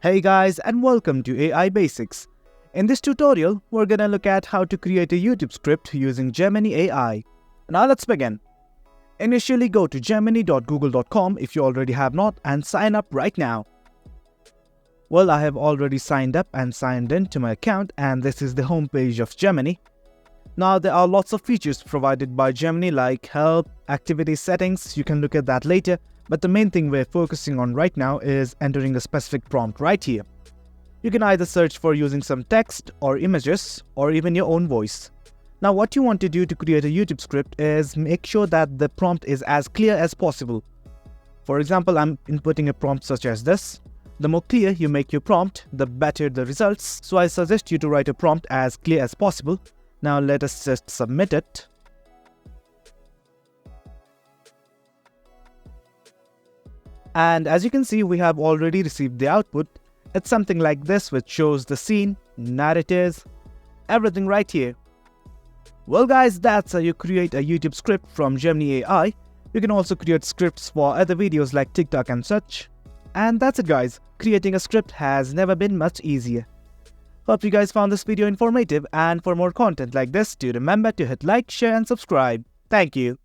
Hey guys, and welcome to AI Basics. In this tutorial, we're gonna look at how to create a YouTube script using Gemini AI. Now let's begin. Initially go to gemini.google.com if you already have not and sign up right now. Well, I have already signed up and signed in to my account, and this is the homepage of Gemini. Now there are lots of features provided by Gemini like help, activity settings. You can look at that later. But the main thing we're focusing on right now is entering a specific prompt right here. You can either search for using some text or images or even your own voice. Now what you want to do to create a YouTube script is make sure that the prompt is as clear as possible. For example, I'm inputting a prompt such as this. The more clear you make your prompt, the better the results. So I suggest you to write a prompt as clear as possible. Now let us just submit it. And as you can see, we have already received the output. It's something like this, which shows the scene, narratives, everything right here. Well guys, that's how you create a YouTube script from Gemini AI. You can also create scripts for other videos like TikTok and such. And that's it guys, creating a script has never been much easier. Hope you guys found this video informative, and for more content like this, do remember to hit like, share and subscribe. Thank you.